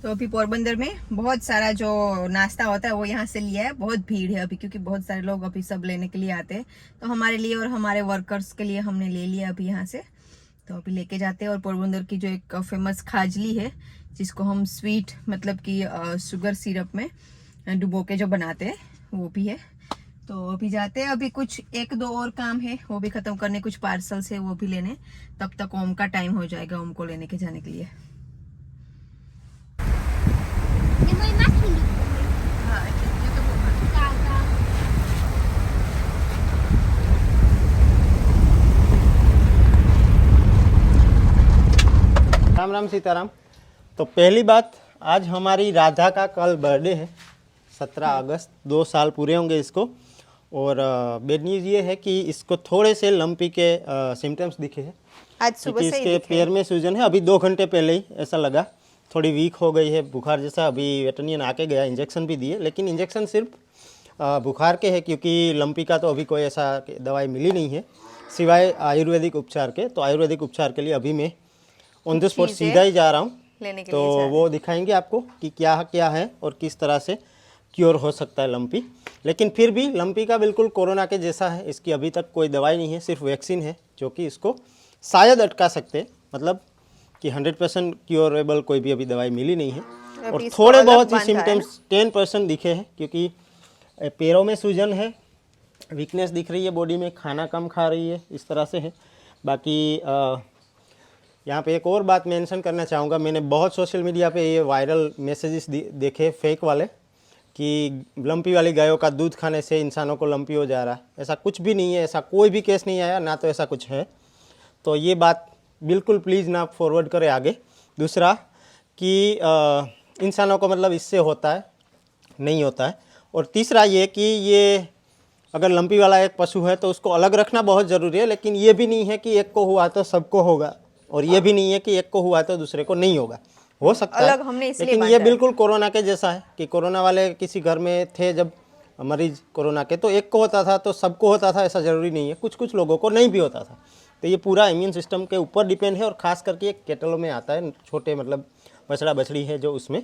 तो अभी पोरबंदर में बहुत सारा जो नाश्ता होता है वो यहाँ से लिया है। बहुत भीड़ है अभी क्योंकि बहुत सारे लोग अभी सब लेने के लिए आते हैं। तो हमारे लिए और हमारे वर्कर्स के लिए हमने ले लिया अभी यहाँ से। तो अभी लेके जाते हैं। और पोरबंदर की जो एक फेमस खाजली है जिसको हम स्वीट मतलब कि शुगर सिरप में डुबो के जो बनाते हैं वो भी है। तो अभी जाते हैं। अभी कुछ एक दो और काम है वो भी खत्म करने, कुछ पार्सल्स है वो भी लेने। तब तक ओम का टाइम हो जाएगा, ओम को लेने के जाने के लिए। राम राम सीताराम। तो पहली बात, आज हमारी राधा का कल बर्थडे है, 17 अगस्त। 2 साल पूरे होंगे इसको। और बैड न्यूज़ ये है कि इसको थोड़े से लंपी के सिम्टम्स दिखे हैं। आज सुबह से ही इसके पैर में सूजन है। अभी 2 घंटे पहले ही ऐसा लगा, थोड़ी वीक हो गई है, बुखार जैसा। अभी वेटरनियन आके गया, इंजेक्शन भी दिए, लेकिन इंजेक्शन सिर्फ बुखार के है क्योंकि लंपी का तो अभी कोई ऐसा दवाई मिली नहीं है सिवाय आयुर्वेदिक उपचार के। तो आयुर्वेदिक उपचार के लिए अभी मैं ऑन द स्पॉट सीधा ही जा रहा हूँ लेने के तो लिए वो दिखाएंगे आपको कि क्या क्या है और किस तरह से क्योर हो सकता है लंपी। लेकिन फिर भी लंपी का बिल्कुल कोरोना के जैसा है। इसकी अभी तक कोई दवाई नहीं है, सिर्फ वैक्सीन है जो कि इसको शायद अटका सकते हैं। मतलब कि 100% क्योरेबल कोई भी अभी दवाई मिली नहीं है। और थोड़े बहुत ही सिम्टम्स 10% दिखे हैं क्योंकि पैरों में सूजन है, वीकनेस दिख रही है बॉडी में, खाना कम खा रही है, इस तरह से है। बाकी यहाँ पे एक और बात मेंशन करना चाहूँगा। मैंने बहुत सोशल मीडिया पे ये वायरल मैसेजेस देखे फेक वाले कि लंपी वाली गायों का दूध खाने से इंसानों को लंपी हो जा रहा है। ऐसा कुछ भी नहीं है, ऐसा कोई भी केस नहीं आया, ना तो ऐसा कुछ है। तो ये बात बिल्कुल प्लीज़ ना फॉरवर्ड करें आगे। दूसरा कि इंसानों को मतलब इससे होता है, नहीं होता है। और तीसरा ये कि ये अगर लंपी वाला एक पशु है तो उसको अलग रखना बहुत ज़रूरी है। लेकिन ये भी नहीं है कि एक को हुआ तो सबको होगा, और ये भी नहीं है कि एक को हुआ तो दूसरे को नहीं होगा। हो सकता अलग है, हमने इसलिए लेकिन ये बिल्कुल कोरोना के जैसा है कि कोरोना वाले किसी घर में थे जब मरीज कोरोना के, तो एक को होता था तो सबको होता था, ऐसा ज़रूरी नहीं है। कुछ कुछ लोगों को नहीं भी होता था। तो ये पूरा इम्यून सिस्टम के ऊपर डिपेंड है। और ख़ास करके एक कैटलों में आता है, छोटे मतलब बछड़ा बछड़ी है जो उसमें,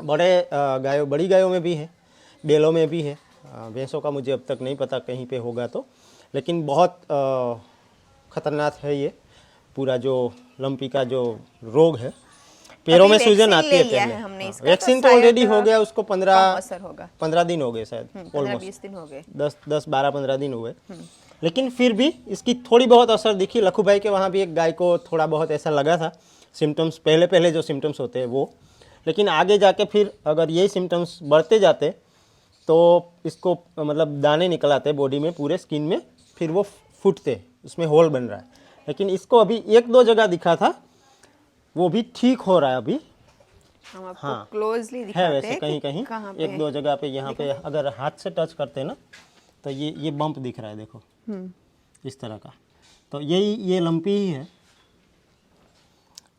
बड़े गायों बड़ी गायों में भी है, बैलों में भी है, भैंसों का मुझे अब तक नहीं पता कहीं पे होगा तो। लेकिन बहुत ख़तरनाक है ये पूरा जो लंपी का जो रोग है। पैरों में सूजन आती है पैर में। वैक्सीन तो ऑलरेडी हो गया, उसको 15 दिन हो गए शायद, ऑलमोस्ट 20 दिन हो गए, 10-12-15 दिन हुए। लेकिन फिर भी इसकी थोड़ी बहुत असर दिखी। लखू भाई के वहाँ भी एक गाय को थोड़ा बहुत ऐसा लगा था, सिम्टम्स पहले पहले जो सिम्टम्स होते हैं वो। लेकिन आगे जाके फिर अगर यही सिम्टम्स बढ़ते जाते तो इसको मतलब दाने निकल आते बॉडी में, पूरे स्किन में, फिर वो फूटते, उसमें होल बन रहा है। लेकिन इसको अभी 1-2 जगह दिखा था, वो भी ठीक हो रहा है अभी। हम आपको क्लोजली है दिखाते वैसे हैं कहीं कहीं 1-2 जगह पे। यहाँ पे अगर हाथ से टच करते हैं ना तो ये बम्प दिख रहा है, देखो इस तरह का। तो यही ये लंपी ही है।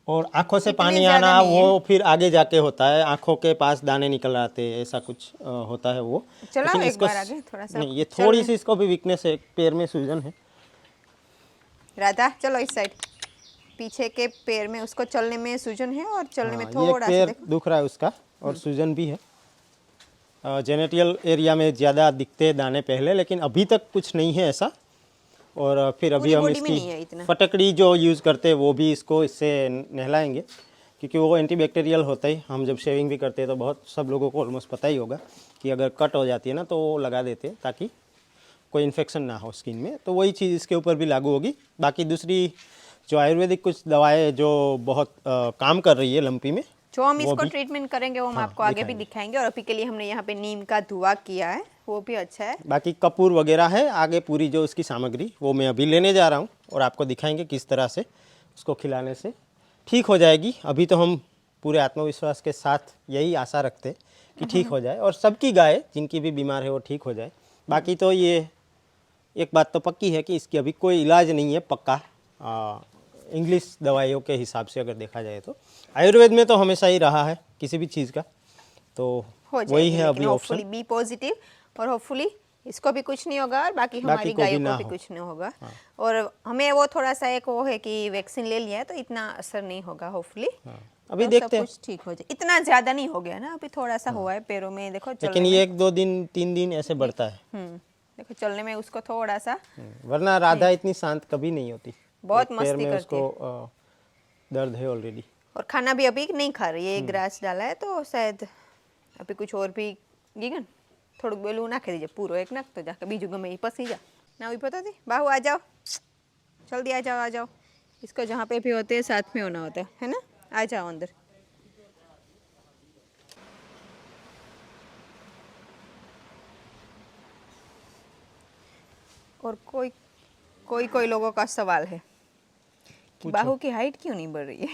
और आंखों से पानी आना वो फिर आगे जाके होता है, आंखों के पास दाने निकल आते हैं, ऐसा कुछ होता है वो। लेकिन एक बार आगे थोड़ा सा नहीं, ये थोड़ी सी इसको भी वीकनेस है, पैर में सूजन है। राधा चलो इस साइड, पीछे के पैर में उसको चलने में सूजन है और चलने में ये थोड़ा सा पैर दुख रहा है उसका, और सूजन भी है। जेनेटियल एरिया में ज़्यादा दिखते हैं दाने पहले, लेकिन अभी तक कुछ नहीं है ऐसा। और फिर अभी हम इसकी फटकड़ी जो यूज़ करते हैं वो भी इसको इससे नहलाएंगे क्योंकि वो एंटीबैक्टीरियल होता है। हम जब शेविंग भी करते हैं तो बहुत सब लोगों को ऑलमोस्ट पता ही होगा कि अगर कट हो जाती है ना तो वो लगा देते हैं ताकि कोई इन्फेक्शन ना हो स्किन में। तो वही चीज़ इसके ऊपर भी लागू होगी। बाकी दूसरी जो आयुर्वेदिक कुछ दवाएं जो बहुत काम कर रही है लंपी में, जो हम इसको ट्रीटमेंट करेंगे वो हम आपको आगे भी दिखाएंगे। और अभी के लिए हमने यहाँ पे नीम का धुआं किया है, वो भी अच्छा है। बाकी कपूर वगैरह है आगे, पूरी जो इसकी सामग्री वो मैं अभी लेने जा रहा हूँ और आपको दिखाएंगे किस तरह से उसको खिलाने से ठीक हो जाएगी। अभी तो हम पूरे आत्मविश्वास के साथ यही आशा रखते हैं कि ठीक हो जाए और सबकी गाय जिनकी भी बीमार है वो ठीक हो जाए। बाकी तो ये एक बात तो पक्की है कि इसकी अभी कोई इलाज नहीं है पक्का, इंग्लिश दवाइयों के हिसाब से अगर देखा जाए तो। आयुर्वेद में तो हमेशा ही रहा है किसी भी चीज़ का, तो वही है अभी ऑप्शन। बी पॉजिटिव, और होपफुली इसको भी कुछ नहीं होगा और बाकी हमारी गायों को भी कुछ नहीं होगा। और हमें वो थोड़ा सा एक वो है कि वैक्सीन ले लिया है तो इतना असर नहीं होगा होपफुली। अभी तो देखते सब हैं। कुछ ठीक हो जाए। इतना ज्यादा नहीं हो गया ना, अभी थोड़ा सा हुआ है पैरों में, देखो लेकिन चलने ये 1-2 दिन 3 दिन ऐसे बढ़ता है। देखो चलने में उसको थोड़ा सा वरना राधा इतनी शांत कभी नहीं होती। बहुत एक पैर मस्ती में करती है। उसको दर्द है ऑलरेडी। और खाना भी अभी नहीं खा रही है, ग्रास डाला है तो शायद अभी कुछ और भी गीगन થોડુંક બેલું નાખી દીજે, પૂરો એક નાખ તો જા બીજું ગમે એ પસી जा ना। भी पता थी बाहू आ जाओ, जल्दी आ जाओ, आ जाओ। इसको जहाँ पे भी होते हैं साथ में होना होता है ना। आ जाओ अंदर। और कोई कोई कोई लोगों का सवाल है कि बाहू की हाइट क्यों नहीं बढ़ रही है।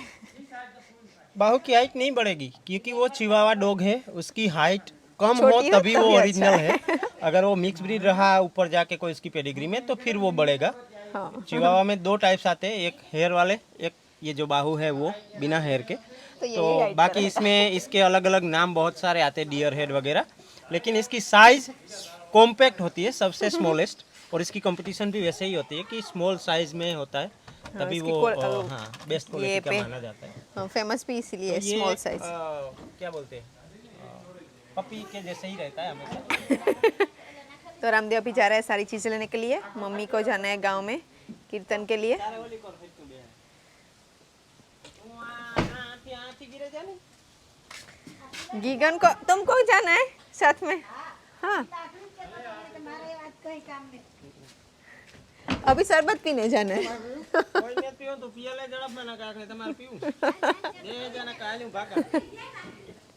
बाहू की हाइट नहीं बढ़ेगी क्योंकि वो चिवावा डॉग है, उसकी हाइट कम हो छोटी हो तभी वो तभी ओरिजिनल अच्छा है। अगर वो मिक्स ब्रीड रहा ऊपर जाके कोई उसकी पेडिग्री में तो फिर वो बढ़ेगा। हाँ। चिवावा में 2 टाइप्स आते हैं, एक हेयर वाले, एक ये जो बाहू है वो बिना हेयर के। तो यही तो height बाकी पर इसमें इसके अलग अलग नाम बहुत सारे आते हैं, डियर हेड वगैरह, लेकिन इसकी साइज कॉम्पैक्ट होती है, सबसे स्मॉलेस्ट। और इसकी कंपटीशन भी वैसे ही होती है कि स्मॉल साइज में होता है, तभी इसकी वो क्वाल- बेस्ट ये क्वालिटी का पे- माना जाता है। हाँ, फेमस भी इसीलिए तो ये स्मॉल साइज। क्या बोलते हैं, पपी के जैसे ही रहता है हमेशा। तो रामदेव अभी जा रहा है सारी चीजें लेने के लिए, मम्मी को जाना है गांव में कीर्तन के लिए। गीगन को तुमको जाना है साथ में। हाँ अभी शरबत पीने जाना है।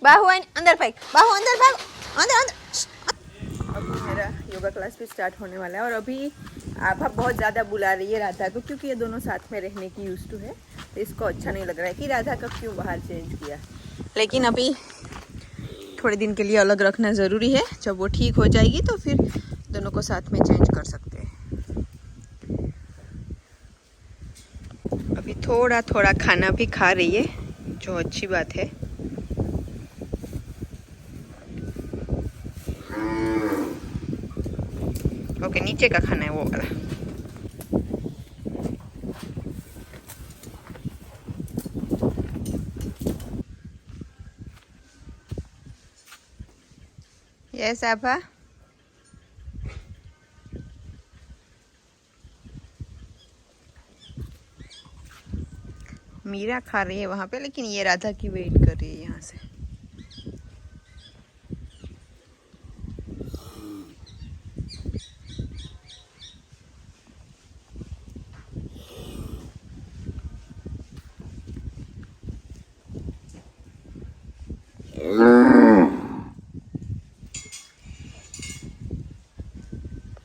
बाहु अंदर फेंक, बाहु अंदर भाग, अंदर अंदर। अभी मेरा योगा क्लास भी स्टार्ट होने वाला है और अभी आभा बहुत ज़्यादा बुला रही है राधा को, क्योंकि ये दोनों साथ में रहने की यूज्ड टू है, तो इसको अच्छा नहीं लग रहा है कि राधा का क्यों बाहर चेंज किया। लेकिन अभी थोड़े दिन के लिए अलग रखना ज़रूरी है, जब वो ठीक हो जाएगी तो फिर दोनों को साथ में चेंज कर सकते हैं। अभी थोड़ा थोड़ा खाना भी खा रही है, जो अच्छी बात है। ओके, नीचे का खाना है वो वाला। यस आभा, मीरा खा रही है वहाँ पे, लेकिन ये राधा की वेट कर रही है यहाँ से।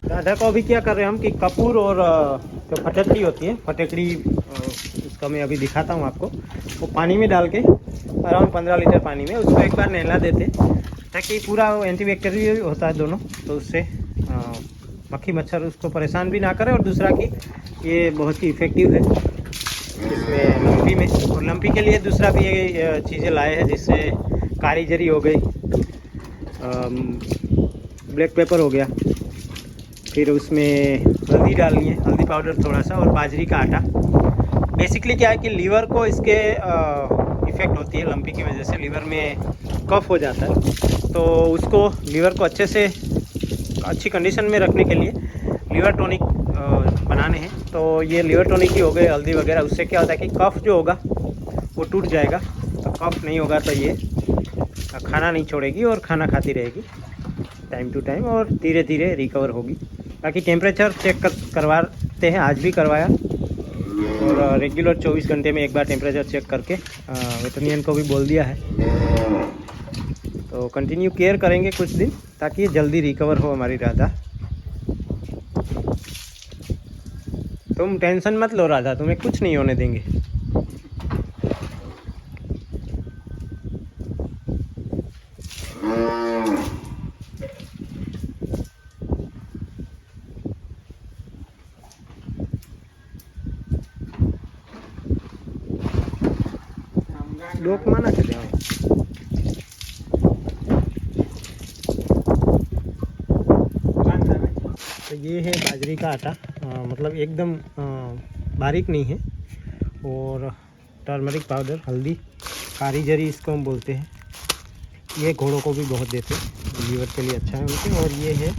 राधा को अभी क्या कर रहे हैं हम कि कपूर और जो फटकड़ी होती है, फटकड़ी उसका मैं अभी दिखाता हूँ आपको। वो पानी में डाल के अराउंड 15 लीटर पानी में उसको एक बार नहला देते, ताकि पूरा एंटीबैक्टीरियल होता है दोनों, तो उससे मक्खी मच्छर उसको परेशान भी ना करे। और दूसरा कि ये बहुत ही इफ़ेक्टिव है इसमें लंपी में। और लंपी के लिए दूसरा भी ये चीज़ें लाए हैं, जिससे कारीगरी हो गई, ब्लैक पेपर हो गया, फिर उसमें हल्दी डालनी है, हल्दी पाउडर थोड़ा सा, और बाजरी का आटा। बेसिकली क्या है कि लीवर को इसके इफ़ेक्ट होती है, लंपी की वजह से लीवर में कफ हो जाता है, तो उसको लीवर को अच्छे से अच्छी कंडीशन में रखने के लिए लीवर टॉनिक बनाने हैं। तो ये लीवर टॉनिक ही हो गए, हल्दी वगैरह, उससे क्या होता है कि कफ जो होगा वो टूट जाएगा। तो कफ नहीं होगा तो ये खाना नहीं छोड़ेगी और खाना खाती रहेगी टाइम टू टाइम, और धीरे धीरे रिकवर होगी। बाकी टेम्परेचर चेक करवाते हैं, आज भी करवाया, और रेगुलर 24 घंटे में एक बार टेम्परेचर चेक करके वेटरनियन को भी बोल दिया है। तो कंटिन्यू केयर करेंगे कुछ दिन, ताकि जल्दी रिकवर हो हमारी राधा। तुम टेंशन मत लो राधा, तुम्हें कुछ नहीं होने देंगे। लोक माना चले तो ये है बाजरी का आटा, मतलब एकदम बारीक नहीं है, और टर्मरिक पाउडर, हल्दी, कारीगरी इसको हम बोलते हैं। ये घोड़ों को भी बहुत देते हैं, लीवर के लिए अच्छा है उनके। और ये है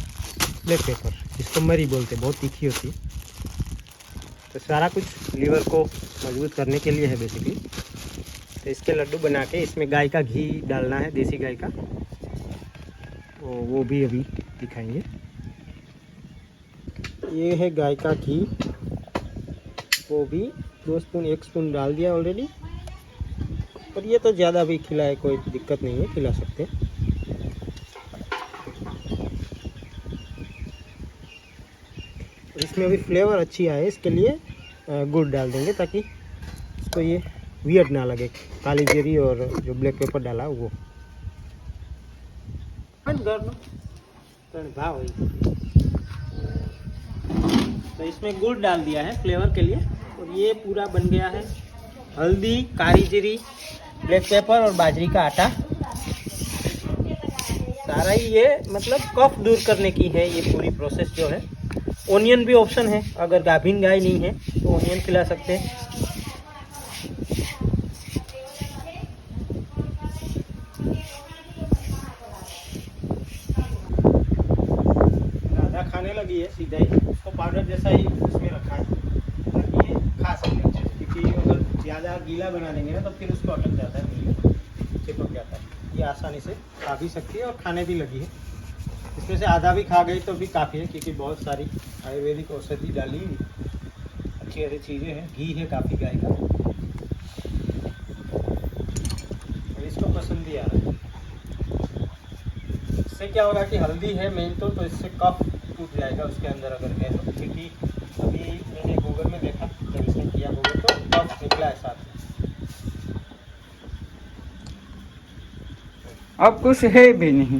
ब्लैक पेपर, जिसको मरी बोलते हैं, बहुत तीखी होती है। तो सारा कुछ लीवर को मजबूत करने के लिए है बेसिकली। तो इसके लड्डू बना के इसमें गाय का घी डालना है, देसी गाय का, तो वो भी अभी दिखाएंगे। ये है गाय का घी, वो भी 2 स्पून 1 स्पून डाल दिया ऑलरेडी। और ये तो ज़्यादा भी खिलाए कोई दिक्कत नहीं है, खिला सकते हैं। इसमें अभी फ्लेवर अच्छी आए इसके लिए गुड़ डाल देंगे, ताकि इसको ये वियर्ड ना लगे, काली जीरी और जो ब्लैक पेपर डाला वो। तो इसमें गुड़ डाल दिया है फ्लेवर के लिए। और ये पूरा बन गया है हल्दी, काली जीरी, ब्लैक पेपर और बाजरी का आटा। सारा ही ये मतलब कफ दूर करने की है ये पूरी प्रोसेस जो है। ओनियन भी ऑप्शन है, अगर गाभिन गाय नहीं है तो ओनियन खिला सकते हैं। राधा खाने लगी है सीधा ही, उसको पाउडर जैसा ही उसमें रखा है ताकि ये खा सकते हैं, क्योंकि अगर ज़्यादा गीला बना देंगे ना तो फिर उसको अटक जाता है, चिपक जाता है। ये आसानी से खा भी सकती है और खाने भी लगी है। इसमें से आधा भी खा गई तो भी काफ़ी है, क्योंकि बहुत सारी आयुर्वेदिक औषधि डाली, अच्छी अच्छी चीज़ें हैं। घी है काफ़ी गाय का, और इसको पसंद भी आ रहा है। इससे क्या होगा कि हल्दी है मेन तो इससे कफ टूट जाएगा उसके अंदर अगर है तो, क्योंकि अभी मैंने गूगल में देखा जब इसने किया गूगल तो कफ निकला है साथ में। अब कुछ है भी नहीं,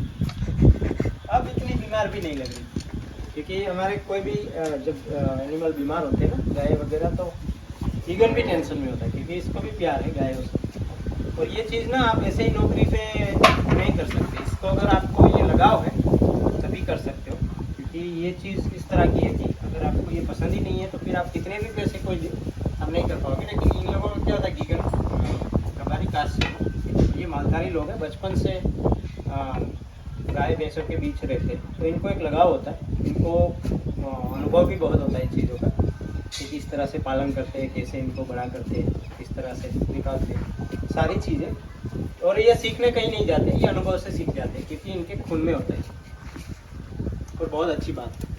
अब इतनी बीमार भी नहीं लग रही, क्योंकि हमारे कोई भी जब एनिमल बीमार होते हैं ना, गाय वगैरह, तो ईगन भी टेंशन में होता है, क्योंकि इसको भी प्यार है गायों से। और ये चीज़ ना आप ऐसे ही नौकरी पे नहीं कर सकते, इसको अगर आपको ये लगाव है तभी कर सकते हो, क्योंकि ये चीज़ इस तरह की है कि अगर आपको ये पसंद ही नहीं है तो फिर आप कितने भी पैसे कोई आप नहीं कर पाओगे। लेकिन इन लोगों को क्या होता है, गीगन कबारी कास्ट से, ये मालधारी लोग हैं, बचपन से गाय भैंसों के बीच रहते हैं, तो इनको एक लगाव होता है, इनको अनुभव भी बहुत होता है इन चीज़ों का, कि किस तरह से पालन करते हैं, कैसे इनको बड़ा करते हैं, किस तरह से निकालते हैं, सारी चीज़ें। और ये सीखने कहीं नहीं जाते, ये अनुभव से सीख जाते हैं, क्योंकि इनके खून में होता है। और बहुत अच्छी बात है।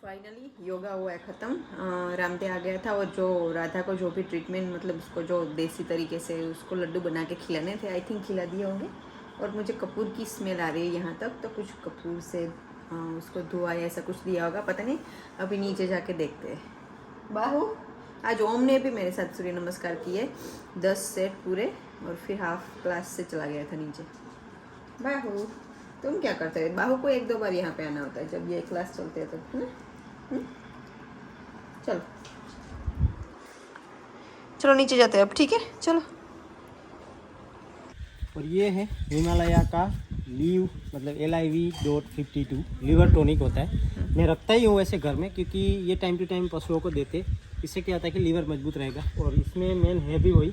फाइनली योगा हुआ है ख़त्म। रामदेव आ गया था, और जो राधा को जो भी ट्रीटमेंट, मतलब उसको जो देसी तरीके से उसको लड्डू बना के खिलाने थे, आई थिंक खिला दिए होंगे। और मुझे कपूर की स्मेल आ रही है यहाँ तक, तो कुछ कपूर से उसको धुआ या ऐसा कुछ दिया होगा, पता नहीं। अभी नीचे जाके देखते हैं। बाहू, आज ओम ने भी मेरे साथ सूर्य नमस्कार किए 10 सेट पूरे, और फिर हाफ क्लास से चला गया था नीचे। बाहू तुम क्या करते हो? बाहू को 1-2 बार यहाँ पे आना होता है जब ये क्लास चलते हैं तो, है ना? चलो चलो नीचे जाते हैं अब, ठीक है, चलो। और ये है हिमालय का लीव, मतलब LIV.52 लीवर टॉनिक होता है। मैं रखता ही हूँ वैसे घर में, क्योंकि ये टाइम टू टाइम पशुओं को देते, इससे क्या होता है कि लीवर मजबूत रहेगा। और इसमें मेन है भी वही,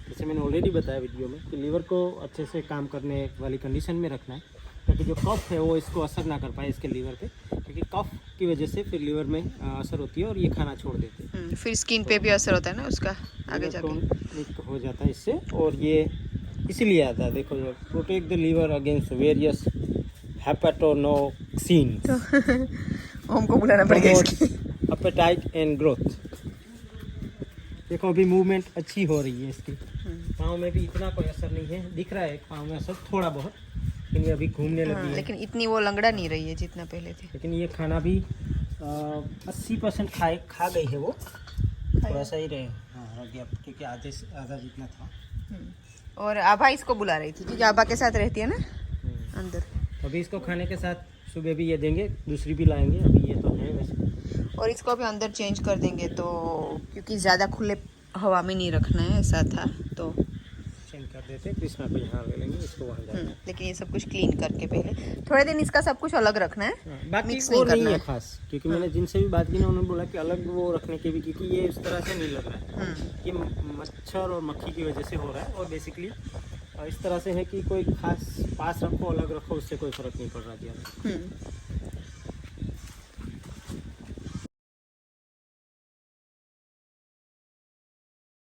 जैसे मैंने ऑलरेडी बताया वीडियो में, कि लीवर को अच्छे से काम करने वाली कंडीशन में रखना है, ताकि जो कफ है वो इसको असर ना कर पाए इसके लीवर पे, क्योंकि कफ की वजह से फिर लीवर में असर होती है और ये खाना छोड़ देते हैं। फिर स्किन पे भी असर होता है ना उसका आगे जाके, हो जाता है इससे। और ये इसीलिए आता है, देखो, protect the liver against various hepatotoxin, ओम को बुलाना पड़ेगा इसके। Appetite and growth. देखो अभी मूवमेंट अच्छी हो रही है इसकी, पाँव में भी इतना कोई असर नहीं है, दिख रहा है पाँव में असर थोड़ा बहुत, लेकिन ये अभी घूमने लगी है। लेकिन इतनी वो लंगड़ा नहीं रही है जितना पहले थी। लेकिन ये खाना भी 80% खा गई है वो, थोड़ा सा ही रहे, हाँ रह गया, क्योंकि आधा जितना था। और आभा इसको बुला रही थी, क्योंकि आभा के साथ रहती है ना अंदर। अभी इसको खाने के साथ सुबह भी ये देंगे, दूसरी भी लाएंगे, अभी ये तो है वैसे। और इसको भी अंदर चेंज कर देंगे, तो क्योंकि ज़्यादा खुले हवा में नहीं रखना है, ऐसा था तो चेंज कर देते हैं। कृष्णा को यहाँ ले लेंगे, इसको वहाँ जाएंगे। लेकिन ये सब कुछ क्लीन करके पहले थोड़े दिन इसका सब कुछ अलग रखना है, बाकी मिक्स वो नहीं नहीं करना है खास, क्योंकि मैंने जिनसे भी बात की ना उन्होंने बोला कि अलग वो रखने के भी, क्योंकि ये इस तरह से नहीं लग रहा है कि मच्छर और मक्खी की वजह से हो रहा है। और बेसिकली इस तरह से है कि कोई खास पास रखो अलग रखो उससे कोई फर्क नहीं पड़ रहा जी।